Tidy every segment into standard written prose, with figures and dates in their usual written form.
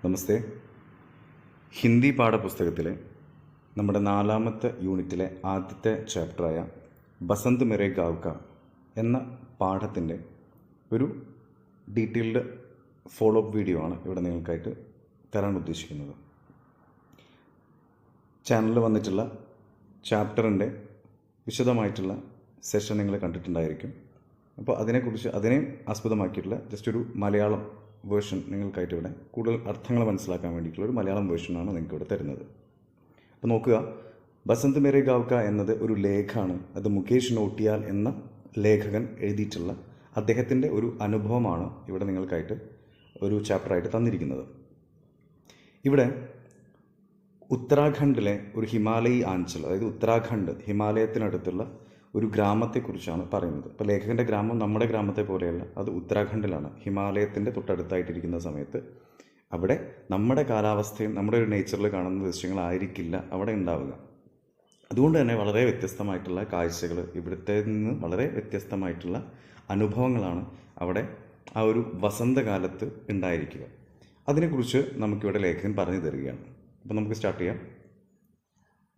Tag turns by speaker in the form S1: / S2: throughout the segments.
S1: നമസ്തേ. ഹിന്ദി പാഠപുസ്തകത്തിലെ നമ്മുടെ 4ാമത്തെ യൂണിറ്റിലെ ആദ്യത്തെ ചാപ്റ്ററായ ബസന്ത് മേരെ ഗാവ് കാ എന്ന പാഠത്തിൻ്റെ ഒരു ഡീറ്റെയിൽഡ് ഫോളോ അപ്പ് വീഡിയോ ആണ് ഇവിടെ നിങ്ങൾക്കായിട്ട് തരാൻ ഉദ്ദേശിക്കുന്നത്. ചാനലിൽ വന്നിട്ടുള്ള ചാപ്റ്ററിൻ്റെ വിശദമായിട്ടുള്ള സെഷൻ നിങ്ങൾ കണ്ടിട്ടുണ്ടായിരിക്കും. അപ്പോൾ അതിനെ ആസ്പദമാക്കിയിട്ടുള്ള ജസ്റ്റ് ഒരു മലയാളം വേർഷൻ നിങ്ങൾക്കായിട്ട് ഇവിടെ കൂടുതൽ അർത്ഥങ്ങൾ മനസ്സിലാക്കാൻ വേണ്ടിയിട്ടുള്ള ഒരു മലയാളം വേർഷനാണ് നിങ്ങൾക്ക് ഇവിടെ തരുന്നത്. അപ്പോൾ നോക്കുക, ബസന്ത് മേരെ ഗാവ് കാ എന്നത് ഒരു ലേഖമാണ്. അത് മുകേഷ് നോട്ടിയാൽ എന്ന ലേഖകൻ എഴുതിയിട്ടുള്ള അദ്ദേഹത്തിൻ്റെ ഒരു അനുഭവമാണ് ഇവിടെ നിങ്ങൾക്കായിട്ട് ഒരു ചാപ്റ്ററായിട്ട് തന്നിരിക്കുന്നത്. ഇവിടെ ഉത്തരാഖണ്ഡിലെ ഒരു ഹിമാലയി ആഞ്ചൽ, അതായത് ഉത്തരാഖണ്ഡ് ഹിമാലയത്തിനടുത്തുള്ള ഒരു ഗ്രാമത്തെക്കുറിച്ചാണ് പറയുന്നത്. ഇപ്പോൾ ലേഖകൻ്റെ ഗ്രാമം നമ്മുടെ ഗ്രാമത്തെ പോലെയല്ല, അത് ഉത്തരാഖണ്ഡിലാണ്, ഹിമാലയത്തിൻ്റെ തൊട്ടടുത്തായിട്ടിരിക്കുന്ന സമയത്ത് അവിടെ നമ്മുടെ കാലാവസ്ഥയും നമ്മുടെ ഒരു നേച്ചറിൽ കാണുന്ന ദൃശ്യങ്ങളായിരിക്കില്ല അവിടെ ഉണ്ടാവുക. അതുകൊണ്ട് തന്നെ വളരെ വ്യത്യസ്തമായിട്ടുള്ള കാഴ്ചകൾ, ഇവിടുത്തെ നിന്ന് വളരെ വ്യത്യസ്തമായിട്ടുള്ള അനുഭവങ്ങളാണ് അവിടെ ആ ഒരു വസന്തകാലത്ത് ഉണ്ടായിരിക്കുക. അതിനെക്കുറിച്ച് നമുക്കിവിടെ ലേഖകൻ പറഞ്ഞു തരികയാണ്. അപ്പോൾ നമുക്ക് സ്റ്റാർട്ട് ചെയ്യാം.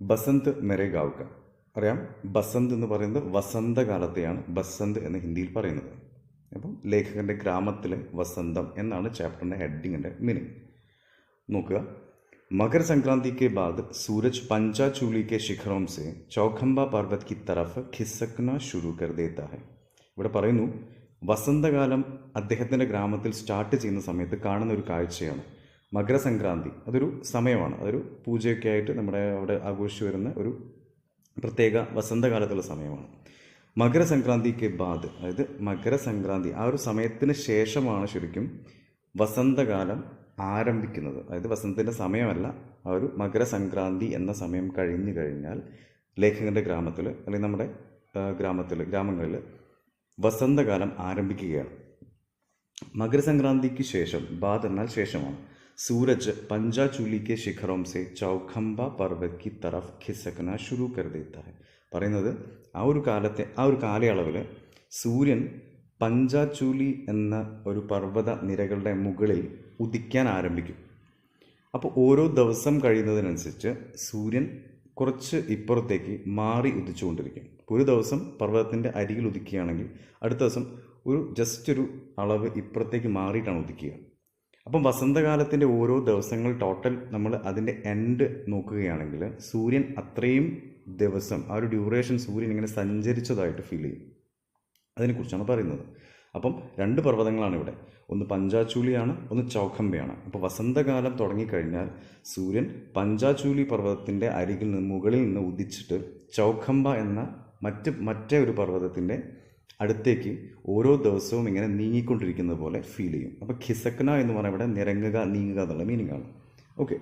S1: ബസന്ത് മേരെ ഗാവ് കാ. അറിയാം, ബസന്ത് എന്ന് പറയുന്നത് വസന്തകാലത്തെയാണ് ബസന്ത് എന്ന് ഹിന്ദിയിൽ പറയുന്നത്. അപ്പം ലേഖകൻ്റെ ഗ്രാമത്തിലെ വസന്തം എന്നാണ് ചാപ്റ്ററിൻ്റെ ഹെഡിങ്ങിൻ്റെ മീനിങ്. നോക്കുക, मकर संक्रांति के बाद सूरज पंचाचूली के शिखरों से चौखंबा पर्वत की तरफ खिसकना शुरू कर देता है. ഇവിടെ പറയുന്നു, വസന്തകാലം അദ്ദേഹത്തിൻ്റെ ഗ്രാമത്തിൽ സ്റ്റാർട്ട് ചെയ്യുന്ന സമയത്ത് കാണുന്ന ഒരു കാഴ്ചയാണ് മകരസംക്രാന്തി. അതൊരു സമയമാണ്, അതൊരു പൂജയൊക്കെ ആയിട്ട് നമ്മുടെ അവിടെ ആഘോഷിച്ചു വരുന്ന ഒരു പ്രത്യേക വസന്തകാലത്തുള്ള സമയമാണ്. മകരസംക്രാന്തിക്ക് ബാദ്, അതായത് മകരസംക്രാന്തി ആ ഒരു സമയത്തിന് ശേഷമാണ് ശരിക്കും വസന്തകാലം ആരംഭിക്കുന്നത്. അതായത് വസന്തത്തിൻ്റെ സമയമല്ല, ആ ഒരു മകരസംക്രാന്തി എന്ന സമയം കഴിഞ്ഞു കഴിഞ്ഞാൽ ലേഖകൻ്റെ ഗ്രാമത്തിൽ അല്ലെങ്കിൽ നമ്മുടെ ഗ്രാമങ്ങളിൽ വസന്തകാലം ആരംഭിക്കുകയാണ്. മകരസംക്രാന്തിക്ക് ശേഷം, ബാദ് എന്നാൽ ശേഷമാണ്, सूरज पंचाचूली के शिखरों से चौखंबा पर्वत की तरफ खिसकना शुरू कर देता है. പറയുന്നത് ആ ഒരു കാലയളവിൽ സൂര്യൻ പഞ്ചാചൂലി എന്ന ഒരു പർവ്വത നിരകളുടെ മുകളിൽ ഉദിക്കാൻ ആരംഭിക്കും. അപ്പോൾ ഓരോ ദിവസം കഴിയുന്നതിനനുസരിച്ച് സൂര്യൻ കുറച്ച് ഇപ്പുറത്തേക്ക് മാറി ഉദിച്ചുകൊണ്ടിരിക്കും. ഒരു ദിവസം പർവ്വതത്തിൻ്റെ അരികിൽ ഉദിക്കുകയാണെങ്കിൽ അടുത്ത ദിവസം ഒരു അളവ് ഇപ്പുറത്തേക്ക് മാറിയിട്ടാണ് ഉദിക്കുക. അപ്പം വസന്തകാലത്തിൻ്റെ ഓരോ ദിവസങ്ങൾ ടോട്ടൽ നമ്മൾ അതിൻ്റെ എൻഡ് നോക്കുകയാണെങ്കിൽ സൂര്യൻ അത്രയും ദിവസം ആ ഒരു ഡ്യൂറേഷൻ സൂര്യൻ ഇങ്ങനെ സഞ്ചരിച്ചതായിട്ട് ഫീൽ ചെയ്യും. അതിനെക്കുറിച്ചാണ് പറയുന്നത്. അപ്പം 2 പർവ്വതങ്ങളാണ് ഇവിടെ, ഒന്ന് പഞ്ചാചൂലിയാണ്, ഒന്ന് ചൗഖംബയാണ്. അപ്പോൾ വസന്തകാലം തുടങ്ങിക്കഴിഞ്ഞാൽ സൂര്യൻ പഞ്ചാചൂലി പർവ്വതത്തിൻ്റെ അരികിൽ നിന്ന് മുകളിൽ നിന്ന് ഉദിച്ചിട്ട് ചൗഖംബ എന്ന മറ്റേ ഒരു പർവ്വതത്തിൻ്റെ അടുത്തേക്ക് ഓരോ ദിവസവും ഇങ്ങനെ നീങ്ങിക്കൊണ്ടിരിക്കുന്നത് പോലെ ഫീൽ ചെയ്യും. അപ്പോൾ ഖിസക്കന എന്ന് പറഞ്ഞാൽ ഇവിടെ നിരങ്ങുക, നീങ്ങുക എന്നുള്ള മീനിങ് ആണ്. ഓക്കെ,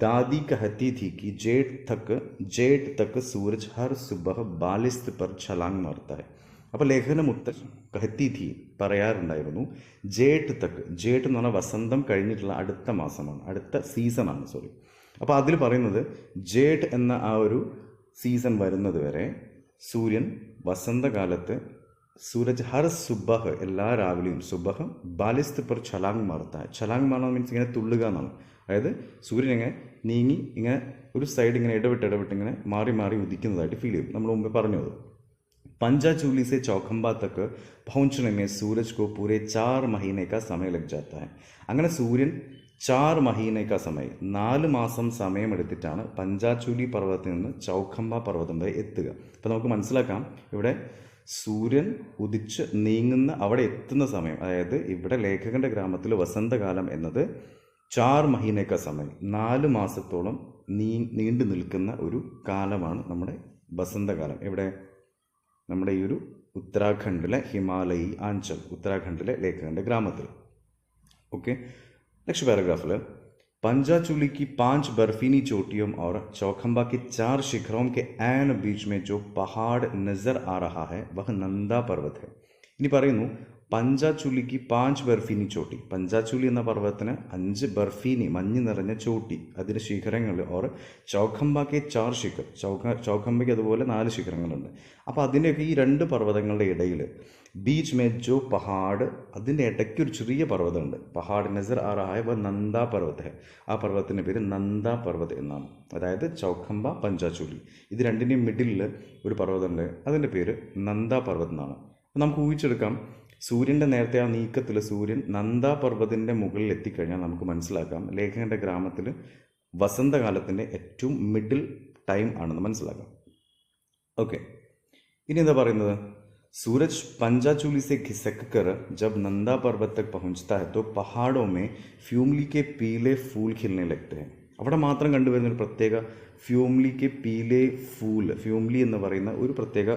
S1: ദാദി കഹത്തി थी कि जेठ तक सूरज हर सुबह बालिस्त पर छलांग मारता है. അപ്പോൾ ലേഖനമുത്ത കഹത്തി थी പറയാറുണ്ടായിരുന്നു, ജേട്ട് എന്ന് പറഞ്ഞാൽ വസന്തം കഴിഞ്ഞിട്ടുള്ള അടുത്ത മാസമാണ്, അടുത്ത സീസണാണ്. അപ്പോൾ അതിൽ പറയുന്നത് ജേട്ട് എന്ന ആ ഒരു സീസൺ വരുന്നത് വരെ സൂര്യൻ വസന്തകാലത്ത് സൂരജ് ഹർ സുബഹ് എല്ലാ രാവിലെയും സുബഹ് ബാലിസ്ത് പർ ഛലാങ് മാർത്ത. ഛലാങ് മാർന്ന മീൻസ് ഇങ്ങനെ തുള്ളുക എന്നാണ്. അതായത് സൂര്യൻ ഇങ്ങനെ നീങ്ങി ഇങ്ങനെ ഒരു സൈഡ് ഇങ്ങനെ ഇടവിട്ട് ഇങ്ങനെ മാറി ഉദിക്കുന്നതായിട്ട് ഫീൽ ചെയ്യും. നമ്മൾ മുമ്പ് പറഞ്ഞത് पंचाचूली से चौखंबा तक पहुंचने में सूरज को पूरे 4 महीने का समय लग जाता है. അങ്ങനെ സൂര്യൻ 4 മഹീനെ കാ സമയം, 4 മാസം സമയമെടുത്തിട്ടാണ് പഞ്ചാചൂലി പർവ്വതത്തിൽ നിന്ന് ചൗഖംബ പർവ്വതം വരെ എത്തുക. അപ്പോൾ നമുക്ക് മനസ്സിലാക്കാം, ഇവിടെ സൂര്യൻ ഉദിച്ച് നീങ്ങുന്ന അവിടെ എത്തുന്ന സമയം, അതായത് ഇവിടെ ലേഖകൻ്റെ ഗ്രാമത്തിൽ വസന്തകാലം എന്നത് 4 മഹീനെ കാ സമയം, 4 മാസത്തോളം നീണ്ടു നിൽക്കുന്ന ഒരു കാലമാണ് നമ്മുടെ വസന്തകാലം. ഇവിടെ നമ്മുടെ ഈ ഒരു ഉത്തരാഖണ്ഡിലെ ഹിമാലയി ആഞ്ചൽ, ഉത്തരാഖണ്ഡിലെ ലേഖകൻ്റെ ഗ്രാമത്തിൽ. ഓക്കെ, നെക്സ്റ്റ് പാരഗ്രാഫിൽ पंचाचूली की 5 बर्फीली चोटियों और चौखंबा के 4 शिखरों के ऐन बीच में जो पहाड़ नजर आ रहा है वह नंदा पर्वत है. ഇനി പറയുന്നു, പഞ്ചാചൂലിക്ക് 5 ബർഫീനി ചോട്ടി, പഞ്ചാചൂലി എന്ന പർവ്വതത്തിന് 5 ബർഫീനി മഞ്ഞ് നിറഞ്ഞ ചോട്ടി, അതിൻ്റെ ശിഖരങ്ങൾ, ഓർ ചൗഖംബയ്ക്ക് 4 ശിഖർ, ചൗഖംബയ്ക്ക് അതുപോലെ 4 ശിഖരങ്ങളുണ്ട്. അപ്പോൾ അതിൻ്റെയൊക്കെ ഈ 2 പർവ്വതങ്ങളുടെ ഇടയിൽ बीच में जो पहाड़ അതിൻ്റെ ഇടയ്ക്ക് ഒരു ചെറിയ പർവ്വതമുണ്ട്. പഹാഡ് നസർ ആ റഹാ ഹൈ വ നന്ദാ പർവ്വത് ഹൈ. ആ പർവ്വതത്തിൻ്റെ പേര് നന്ദാ പർവ്വത് എന്നാണ്. അതായത് ചൗഖംബ പഞ്ചാചൂലി ഇത് രണ്ടിൻ്റെയും മിഡിലിൽ ഒരു പർവ്വതമുണ്ട്. അതിൻ്റെ പേര് നന്ദാ പർവ്വത് എന്നാണ്. നമുക്ക് ഊഹിച്ചെടുക്കാം സൂര്യൻ്റെ നേരത്തെ ആ നീക്കത്തിൽ സൂര്യൻ നന്ദാ പർവ്വതത്തിൻ്റെ മുകളിൽ എത്തിക്കഴിഞ്ഞാൽ നമുക്ക് മനസ്സിലാക്കാം ലേഖകൻ്റെ ഗ്രാമത്തിൽ വസന്തകാലത്തിൻ്റെ ഏറ്റവും മിഡിൽ ടൈം ആണെന്ന് മനസ്സിലാക്കാം. ഓക്കെ, ഇനി എന്താ പറയുന്നത്? सूरज पंजाचूली से खिसक कर जब नंदा पर्वत तक पहुंचता है तो पहाड़ों में फ्यूमली के पीले फूल खिलने लगते हैं. അവിടെ മാത്രം കണ്ടുവരുന്ന ഒരു പ്രത്യേക ഫ്യൂംലിക്ക് പീലെ ഫൂൽ, ഫ്യൂംലി എന്ന് പറയുന്ന ഒരു പ്രത്യേക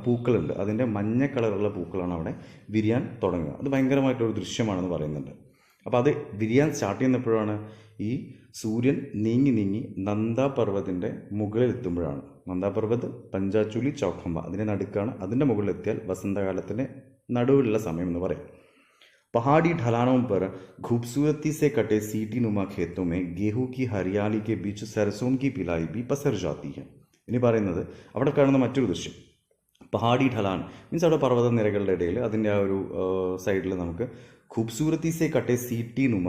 S1: പൂക്കളുണ്ട്. അതിൻ്റെ മഞ്ഞ കളറുള്ള പൂക്കളാണ് അവിടെ വിരിയാൻ തുടങ്ങുക. അത് ഭയങ്കരമായിട്ടൊരു ദൃശ്യമാണെന്ന് പറയുന്നുണ്ട്. അപ്പോൾ അത് വിരിയാൻ സ്റ്റാർട്ട് ചെയ്യുന്നപ്പോഴാണ് ഈ സൂര്യൻ നീങ്ങി നീങ്ങി നന്ദാ പർവ്വതിൻ്റെ മുകളിലെത്തുമ്പോഴാണ്. നന്ദാ പർവ്വത് പഞ്ചാചൂലി ചൗഖംബ അതിൻ്റെ നടുക്കാണ്. അതിൻ്റെ മുകളിലെത്തിയാൽ വസന്തകാലത്തിൻ്റെ നടുവിലുള്ള സമയം എന്ന് പറയാം. पहाड़ी ढलानों पर खूबसूरती से कटे सीटी नुमा खेतों में गेहूं की हरियाली के बीच सरसों की पिलाई भी पसर जाती है. ഇനി പറയുന്നത് അവിടെ കാണുന്ന മറ്റൊരു ദൃശ്യം പഹാടി ഢലാൻ മീൻസ് അവിടെ പർവ്വത നിരകളുടെ ഇടയിൽ അതിൻ്റെ ആ ഒരു സൈഡിൽ നമുക്ക് ഖൂബ്സൂരത്തി സേ കട്ടെ സീറ്റി നുമ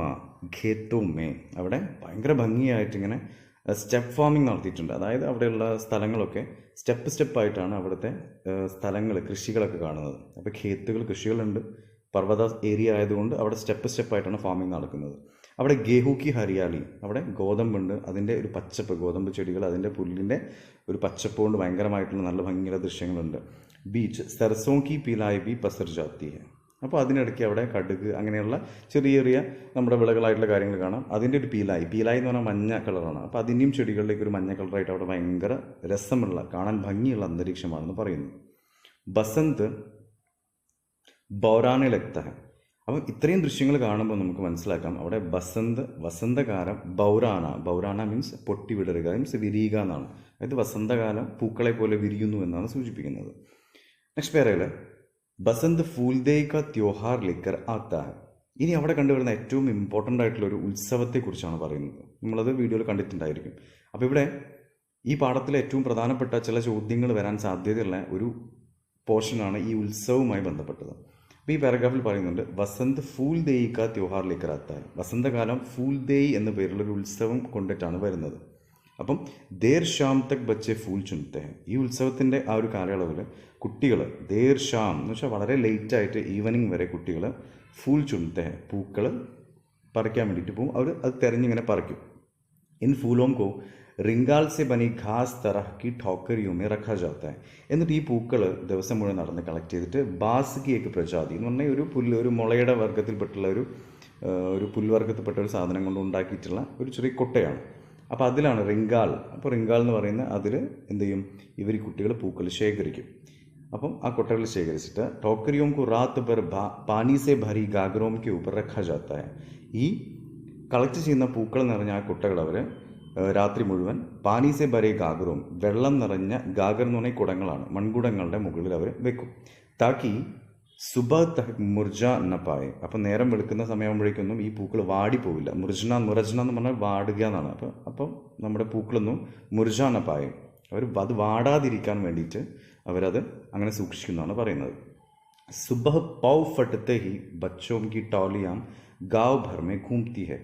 S1: ഖേത്തോമേ അവിടെ ഭയങ്കര ഭംഗിയായിട്ട് ഇങ്ങനെ സ്റ്റെപ്പ് ഫാമിംഗ് നടത്തിയിട്ടുണ്ട്. അതായത് അവിടെയുള്ള സ്ഥലങ്ങളൊക്കെ സ്റ്റെപ്പായിട്ടാണ് അവിടുത്തെ സ്ഥലങ്ങൾ കൃഷികളൊക്കെ കാണുന്നത്. അപ്പോൾ ഖേത്തുകൾ കൃഷികളുണ്ട്. പർവ്വത ഏരിയ ആയതുകൊണ്ട് അവിടെ സ്റ്റെപ്പായിട്ടാണ് ഫാമിംഗ് നടക്കുന്നത്. അവിടെ ഗേഹൂക്കി ഹരിയാലി അവിടെ ഗോതമ്പുണ്ട്. അതിൻ്റെ ഒരു പച്ചപ്പ്, ഗോതമ്പ് ചെടികൾ അതിൻ്റെ പുല്ലിൻ്റെ ഒരു പച്ചപ്പ് കൊണ്ട് ഭയങ്കരമായിട്ടുള്ള നല്ല ഭംഗിയുള്ള ദൃശ്യങ്ങളുണ്ട്. ബീച്ച് സർസോങ്കി പീലായി ബി പസർ ജാത്തി ഹെ. അപ്പോൾ അതിനിടയ്ക്ക് അവിടെ കടുക് അങ്ങനെയുള്ള ചെറിയ ചെറിയ നമ്മുടെ വിളകളായിട്ടുള്ള കാര്യങ്ങൾ കാണാം. അതിൻ്റെ ഒരു പീലായി എന്ന് പറഞ്ഞാൽ മഞ്ഞ കളറാണ്. അപ്പോൾ അതിൻ്റെയും ചെടികളിലേക്ക് ഒരു മഞ്ഞ കളറായിട്ട് അവിടെ ഭയങ്കര രസമുള്ള കാണാൻ ഭംഗിയുള്ള അന്തരീക്ഷമാണെന്ന് പറയുന്നു. ബസന്ത് ബൗരാനെ ലഗ്ത ഹെ. അപ്പം ഇത്രയും ദൃശ്യങ്ങൾ കാണുമ്പോൾ നമുക്ക് മനസ്സിലാക്കാം അവിടെ വസന്തകാലം ബൗരാന മീൻസ് പൊട്ടി വിടരുക മീൻസ് വിരിയുക എന്നാണ്. അതായത് വസന്തകാലം പൂക്കളെ പോലെ വിരിയുന്നു എന്നാണ് സൂചിപ്പിക്കുന്നത്. നെക്സ്റ്റ് പേരയിൽ ബസന്ത് ഫൂൽദേ കാ ത്യോഹാർ ലേക്കർ ആത്താ ഹെ. ഇനി അവിടെ കണ്ടുവരുന്ന ഏറ്റവും ഇമ്പോർട്ടൻ്റ് ആയിട്ടുള്ള ഒരു ഉത്സവത്തെക്കുറിച്ചാണ് പറയുന്നത്. നമ്മളത് വീഡിയോയിൽ കണ്ടിട്ടുണ്ടായിരിക്കും. അപ്പോൾ ഇവിടെ ഈ പാഠത്തിലെ ഏറ്റവും പ്രധാനപ്പെട്ട ചില ചോദ്യങ്ങൾ വരാൻ സാധ്യതയുള്ള ഒരു പോർഷനാണ് ഈ ഉത്സവവുമായി ബന്ധപ്പെട്ടത്. അപ്പോൾ ഈ പാരഗ്രാഫിൽ പറയുന്നുണ്ട് വസന്ത് ഫൂൽ ദേയി കാ ത്യോഹാർ ലേക്കർ ആത്താ ഹെ. വസന്തകാലം ഫൂൽ ദേയി എന്ന പേരിലൊരു ഉത്സവം കൊണ്ടിട്ടാണ് വരുന്നത്. അപ്പം ദേർ ഷാം തക് ബച്ചെ ഫൂൽ ചുനത്തെ ഹെ. ഈ ഉത്സവത്തിൻ്റെ ആ ഒരു കാലയളവിൽ കുട്ടികൾ ദേർ ഷാം എന്ന് വെച്ചാൽ വളരെ ലേറ്റായിട്ട് ഈവനിങ് വരെ കുട്ടികൾ ഫൂൽ ചുനത്തെ ഹെ പൂക്കൾ പറിക്കാൻ വേണ്ടിയിട്ട് പോകും. അവർ അത് തിരഞ്ഞിങ്ങനെ പറിക്കും. ഇൻ ഫൂലോം കോ റിംഗാൽ സെ ബനി ഘാസ് തറഹ് കി ठोकरियों में रखा जाता है. എന്നിട്ട് ഈ പൂക്കൾ ദിവസം മുഴുവൻ നടന്ന് കളക്ട് ചെയ്തിട്ട് ബാസ്കി ഏക്ക് പ്രജാതി എന്ന് പറഞ്ഞാൽ ഒരു പുല്ല്, ഒരു മുളയുടെ വർഗ്ഗത്തിൽപ്പെട്ടുള്ള ഒരു പുൽവർഗ്ഗത്തിൽപ്പെട്ട ഒരു സാധനം കൊണ്ട് ഉണ്ടാക്കിയിട്ടുള്ള ഒരു ചെറിയ കൊട്ടയാണ്. അപ്പോൾ അതിലാണ് റിംഗാൽ. അപ്പോൾ റിംഗാൽ എന്ന് പറയുന്ന അതിൽ എന്ത് ചെയ്യും, ഇവർ കുട്ടികൾ പൂക്കൾ ശേഖരിക്കും. അപ്പം ആ കൊട്ടകൾ ശേഖരിച്ചിട്ട് ठोकरियों को रात भर पानी से भरी गागरों के ऊपर रखा जाता है. ഈ കളക്ട് ചെയ്യുന്ന പൂക്കൾ നിറഞ്ഞ ആ കുട്ടകൾ അവർ രാത്രി മുഴുവൻ പാനീസെ ബരേ ഗാഗറും വെള്ളം നിറഞ്ഞ ഗാഗർ എന്ന് പറഞ്ഞ കുടങ്ങളാണ്, മൺകുടങ്ങളുടെ മുകളിൽ അവർ വെക്കും. താക്കി സുബ തഹ് മുർജ നപ്പായെ. അപ്പം നേരം വെളുക്കുന്ന സമയമാകുമ്പോഴേക്കൊന്നും ഈ പൂക്കൾ വാടിപ്പോവില്ല. മുർജന എന്ന് പറഞ്ഞാൽ വാടുക എന്നാണ്. അപ്പം നമ്മുടെ പൂക്കളൊന്നും മുർജ നപ്പായെ അവർ അത് വാടാതിരിക്കാൻ വേണ്ടിയിട്ട് അവരത് അങ്ങനെ സൂക്ഷിക്കുന്നതാണ് പറയുന്നത്. സുബഹ് പൗ ഫട്ടത്തെ ഹി ബച്ചോം കി ടോലിയാം ഗാവ് ഭർമേ ഘൂംതി ഹെ.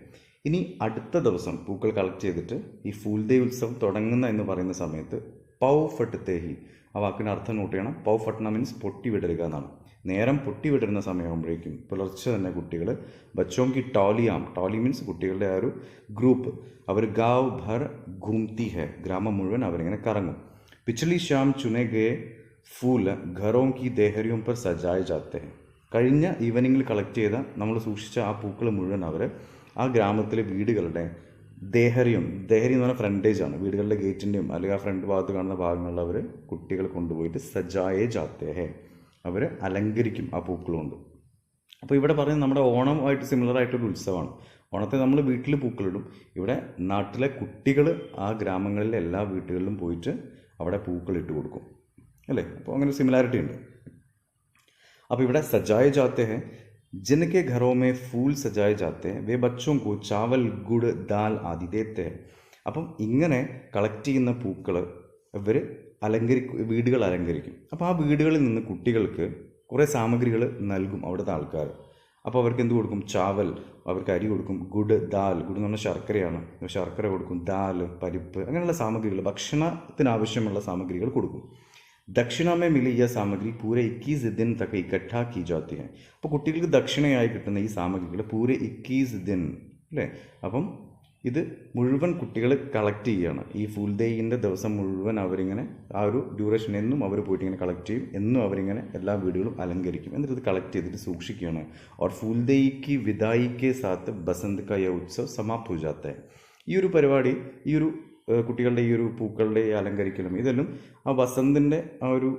S1: ഇനി അടുത്ത ദിവസം പൂക്കൾ കളക്ട് ചെയ്തിട്ട് ഈ ഫൂൽദേ ഉത്സവം തുടങ്ങുന്ന എന്ന് പറയുന്ന സമയത്ത് പൗ ഫട്ടത്തേഹി, ആ വാക്കിൻ്റെ അർത്ഥം നോട്ട് ചെയ്യണം. പൗ ഫട്ടണ മീൻസ് പൊട്ടി വിടരുക എന്നാണ്. നേരം പൊട്ടി വിടരുന്ന സമയമാകുമ്പോഴേക്കും പുലർച്ചെ തന്നെ കുട്ടികൾ ബച്ചോം കി ടോലി മീൻസ് കുട്ടികളുടെ ആ ഒരു ഗ്രൂപ്പ് അവർ ഗാവ് ഭർ ഘൂംതി ഹെ, ഗ്രാമം മുഴുവൻ അവരിങ്ങനെ കറങ്ങും. പിछली शाम चुने गए फूल घरों की देहरियों पर सजाए जाते हैं. കഴിഞ്ഞ ഈവനിങ്ങിൽ കളക്ട് ചെയ്ത നമ്മൾ സൂക്ഷിച്ച ആ പൂക്കൾ മുഴുവൻ അവർ ആ ഗ്രാമത്തിലെ വീടുകളുടെ ദേഹരി എന്ന് പറഞ്ഞാൽ ഫ്രണ്ടേജാണ്, വീടുകളുടെ ഗേറ്റിൻ്റെയും അല്ലെങ്കിൽ ആ ഫ്രണ്ട് ഭാഗത്ത് കാണുന്ന ഭാഗങ്ങളിൽ അവർ കുട്ടികൾ കൊണ്ടുപോയിട്ട് സജായേ ജാത്തേ ഹേ, അവർ അലങ്കരിക്കും ആ പൂക്കളുകൊണ്ട്. അപ്പോൾ ഇവിടെ പറയുന്നത് നമ്മുടെ ഓണമായിട്ട് സിമിലർ ആയിട്ടൊരു ഉത്സവമാണ്. ഓണത്തെ നമ്മൾ വീട്ടിൽ പൂക്കളിടും, ഇവിടെ നാട്ടിലെ കുട്ടികൾ ആ ഗ്രാമങ്ങളിലെ എല്ലാ വീട്ടുകളിലും പോയിട്ട് അവിടെ പൂക്കൾ ഇട്ട് കൊടുക്കും അല്ലേ. അപ്പോൾ അങ്ങനെ സിമിലാരിറ്റി ഉണ്ട്. അപ്പോൾ ഇവിടെ സജായേ ജാത്തേ ഹേ, जिनके घरों में फूल सजाए जाते हैं वे बच्चों को चावल गुड़ दाल आदि देते हैं. അപ്പം ഇങ്ങനെ കളക്ട് ചെയ്യുന്ന പൂക്കൾ ഇവർ വീടുകൾ അലങ്കരിക്കും. അപ്പോൾ ആ വീടുകളിൽ നിന്ന് കുട്ടികൾക്ക് കുറേ സാമഗ്രികൾ നൽകും അവിടുത്തെ ആൾക്കാർ. അപ്പോൾ അവർക്ക് എന്ത് കൊടുക്കും? ചാവൽ, അവർക്ക് അരി കൊടുക്കും. ഗുഡ്, ദാൽ, ഗുഡ് എന്ന് പറഞ്ഞാൽ ശർക്കരയാണ്, ശർക്കര കൊടുക്കും. ദാൽ, പരിപ്പ്, അങ്ങനെയുള്ള സാമഗ്രികൾ, ഭക്ഷണത്തിനാവശ്യമുള്ള സാമഗ്രികൾ കൊടുക്കും. दक्षिणा में मिली यह सामग्री पूरे 21 दिन तक इकट्ठा की जाती है. അപ്പോൾ കുട്ടികൾക്ക് ദക്ഷിണയായി കിട്ടുന്ന ഈ സാമഗ്രികൾ പൂരെ 21 दिन അല്ലേ. അപ്പം ഇത് മുഴുവൻ കുട്ടികൾ കളക്ട് ചെയ്യുകയാണ്. ഈ ഫുൾ ഡേയിൻ്റെ ദിവസം മുഴുവൻ അവരിങ്ങനെ ആ ഒരു ഡ്യൂറേഷൻ എന്നും അവർ പോയിട്ട് ഇങ്ങനെ കളക്ട് ചെയ്യും. എന്നും അവരിങ്ങനെ എല്ലാ വീടുകളും അലങ്കരിക്കും. എന്നിട്ട് ഇത് കളക്ട് ചെയ്തിട്ട് സൂക്ഷിക്കുകയാണ്. और फूल देई की विदाई के साथ बसंत का यह उत्सव समाप्त हो जाता है. ഈ ഒരു പരിപാടി, ഈ ഒരു കുട്ടികളുടെ ഈ ഒരു പൂക്കളുടെ അലങ്കരിക്കലും ഇതെല്ലാം ആ വസന്തിൻ്റെ ആ ഒരു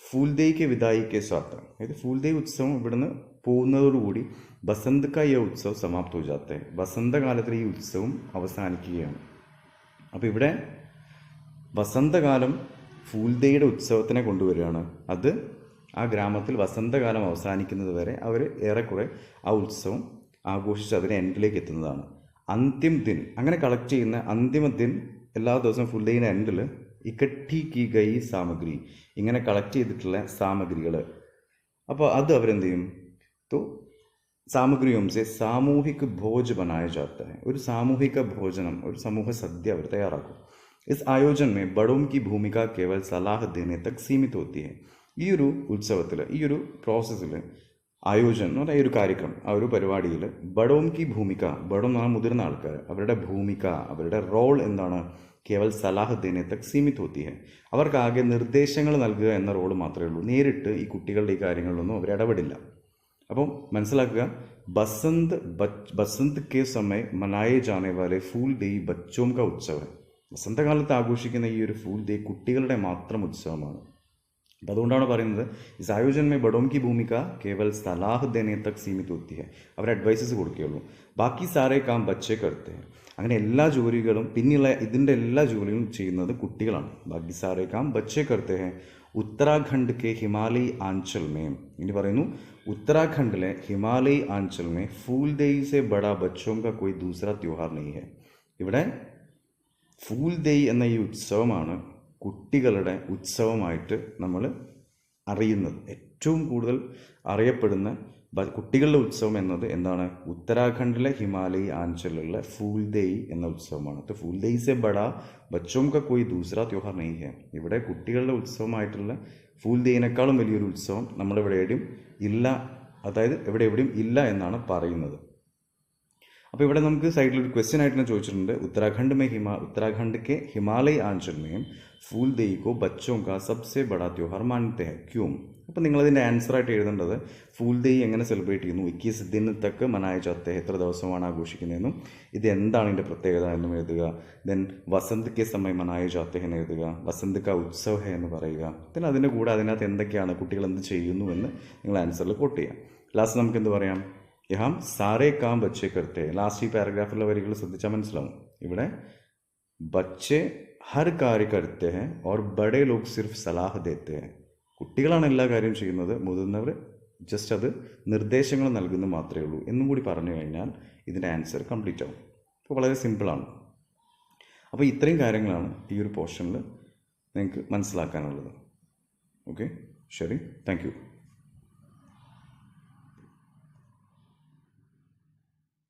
S1: ഫൂൽ ദേയ്ക്ക് വിദായിക്ക് സാത്ത്, അതായത് ഫൂൽ ദേയ് ഉത്സവം ഇവിടുന്ന് പോകുന്നതോടുകൂടി ബസന്ത് കാ യ ഉത്സവം സമാപ്ത ഹോ ജാത്ത ഹൈ. വസന്തകാലത്തിൽ ഈ ഉത്സവം അവസാനിക്കുകയാണ്. അപ്പോൾ ഇവിടെ വസന്തകാലം ഫൂൽ ദേയുടെ ഉത്സവത്തിനെ കൊണ്ടുവരികയാണ്. അത് ആ ഗ്രാമത്തിൽ വസന്തകാലം അവസാനിക്കുന്നത് വരെ അവർ ഏറെക്കുറെ ആ ഉത്സവം ആഘോഷിച്ച് അതിനെ എൻഡിലേക്ക് എത്തുന്നതാണ്. അന്തിം ദിൻ, അങ്ങനെ കളക്ട് ചെയ്യുന്ന അന്തിമ ദിൻ എല്ലാ ദിവസവും ഫുൾ ഡേയിൻ്റെ എൻഡിൽ ഇക്കട്ടി കി ഗൈ സാമഗ്രി, ഇങ്ങനെ കളക്ട് ചെയ്തിട്ടുള്ള സാമഗ്രികൾ, അപ്പോൾ അത് അവരെന്ത് ചെയ്യും? തോ സാമഗ്രിയും സെ സാമൂഹിക ഭോജ് ബനായ ജാത്ത ഹൈ. ഒരു സാമൂഹിക ഭോജനം, ഒരു സമൂഹ സദ്യ അവർ തയ്യാറാക്കും. Is ആയോജൻ may ബഡോം Ki Bhumika Kewal Salah ദേനെ Tak സീമിത് ഹോത്തി high. ഈ ഒരു ഉത്സവത്തിൽ, ഈ ഒരു പ്രോസസ്സിൽ ആയോജൻ എന്ന് പറഞ്ഞാൽ ഈ ഒരു കാര്യക്രമം, ആ ഒരു പരിപാടിയിൽ ബഡോം കി ഭൂമിക, ബഡോം എന്ന് പറഞ്ഞാൽ മുതിർന്ന ആൾക്കാർ, അവരുടെ ഭൂമിക, അവരുടെ റോൾ എന്താണ്? കേവൽ സലാഹ് ദേനെ തക് സീമിത് ഹോത്തി ഹൈ. അവർക്കാകെ നിർദ്ദേശങ്ങൾ നൽകുക എന്ന റോൾ മാത്രമേ ഉള്ളൂ. നേരിട്ട് ഈ കുട്ടികളുടെ ഈ കാര്യങ്ങളിലൊന്നും അവർ ഇടപെടില്ല. അപ്പം മനസ്സിലാക്കുക, ബസന്ത് കെ സമയ മനായെ ജാനെ വാലെ ഫൂൽ ദേയ് ബച്ചോം കാ ഉത്സവം. വസന്തകാലത്ത് ആഘോഷിക്കുന്ന ഈ ഒരു ഫൂൽ ദേയ് കുട്ടികളുടെ മാത്രം ഉത്സവമാണ്. അപ്പം അതുകൊണ്ടാണ് പറയുന്നത് is ആയോജൻ may ബഡോം Ki Bhumika Kewal Salah ദേനെ Tak സീമിത് ഹോത്തി high. Our advices കൊടുക്കുകയുള്ളൂ. ബാക്കി സാറേ കാം ബച്ചേ കർത്തെ ഹൈ. അങ്ങനെ എല്ലാ ജോലികളും, പിന്നെയുള്ള ഇതിൻ്റെ എല്ലാ ജോലികളും ചെയ്യുന്നത് കുട്ടികളാണ്. ബാക്കി സാറേ കാം ബച്ചേ കർത്തെ ഹൈ. ഉത്തരാഖണ്ഡ് കെ ഹിമാലയ് ആഞ്ചൽ മേ, ഇനി പറയുന്നു ഉത്തരാഖണ്ഡിലെ ഹിമാലയ് ആഞ്ചൽ മേ ഫൂൽ ദേയ് സെ ബഡാ ബച്ചോം കാ കോയി ദൂസറാ ത്യോഹാർ നെയ് ഹൈ. ഇവിടെ ഫൂൽ ദേയ് എന്ന ഈ ഉത്സവമാണ് കുട്ടികളുടെ ഉത്സവമായിട്ട് നമ്മൾ അറിയുന്നത്. ഏറ്റവും കൂടുതൽ അറിയപ്പെടുന്ന കുട്ടികളുടെ ഉത്സവം എന്നത് എന്താണ്? ഉത്തരാഖണ്ഡിലെ ഹിമാലയ് ആഞ്ചലിലുള്ള ഫൂൽ ദേയ് എന്ന ഉത്സവമാണ്. അപ്പോൾ ഫൂൽ ദേയ് സെ ബഡാ ബച്ചോം കാ കോയി ദൂസറാ ത്യോഹാർ നെയ് ഹൈ. ഇവിടെ കുട്ടികളുടെ ഉത്സവമായിട്ടുള്ള ഫൂൽ ദേയിനേക്കാളും വലിയൊരു ഉത്സവം നമ്മളിവിടെ എവിടെയും ഇല്ല, അതായത് എവിടെയും ഇല്ല എന്നാണ് പറയുന്നത്. അപ്പോൾ ഇവിടെ നമുക്ക് സൈഡിലൊരു ക്വസ്റ്റ്യൻ ആയിട്ട് ഞാൻ ചോദിച്ചിട്ടുണ്ട്, ഉത്തരാഖണ്ഡ് കെ ഹിമാലയ് ആഞ്ചൽ മേം ഫൂൽ ദേയ് കോ ബച്ചോം കാ സബ്സെ ബഡാ ത്യോഹാർ മാനത്തെ ഹൈ ക്യോं. അപ്പോൾ നിങ്ങളതിൻ്റെ ആൻസറായിട്ട് എഴുതേണ്ടത് ഫൂൽ ദേയ് എങ്ങനെ സെലിബ്രേറ്റ് ചെയ്യുന്നു, 21 ദിൻ തക്ക് മനായ ജാത്ത ഹൈ, എത്ര ദിവസമാണ് ആഘോഷിക്കുന്നതെന്നും ഇത് എന്താണ് ഇതിൻ്റെ പ്രത്യേകത എന്നും എഴുതുക. ദെൻ വസന്ത് കെ സമയം മനായ ജാത്ത ഹൈ എന്ന് എഴുതുക. വസന്ത് കാ ഉത്സവ് ഹൈ എന്ന് പറയുക. പിന്നെ അതിൻ്റെ കൂടെ അതിനകത്ത് എന്തൊക്കെയാണ്, കുട്ടികൾ എന്ത് ചെയ്യുന്നു എന്ന് നിങ്ങൾ ആൻസറിൽ കോട്ട് ചെയ്യാം. ലാസ്റ്റ് നമുക്ക് എന്ത് പറയാം? യഹാം സാറേ കാം ബച്ചേ കർത്തെ. ലാസ്റ്റ് ഈ പാരഗ്രാഫിലുള്ള വരികൾ ശ്രദ്ധിച്ചാൽ മനസ്സിലാവും. ഇവിടെ ബച്ചേ ഹർ കാര്യ കർത്തെ ഹൈ ഓർ ബഡേ ലോഗ് സിർഫ് സലാഹ് ദേത്തെ ഹൈ. കുട്ടികളാണ് എല്ലാ കാര്യം ചെയ്യുന്നത്, മുതിർന്നവർ ജസ്റ്റ് അത് നിർദ്ദേശങ്ങൾ നൽകുന്നു മാത്രമേ ഉള്ളൂ എന്നും കൂടി പറഞ്ഞു കഴിഞ്ഞാൽ ഇതിൻ്റെ ആൻസർ കംപ്ലീറ്റ് ആവും. അപ്പോൾ വളരെ സിമ്പിളാണ്. അപ്പോൾ ഇത്രയും കാര്യങ്ങളാണ് ഈ ഒരു പോർഷനിൽ നിങ്ങൾക്ക് മനസ്സിലാക്കാനുള്ളത്. ഓക്കെ, ശരി, താങ്ക് യു.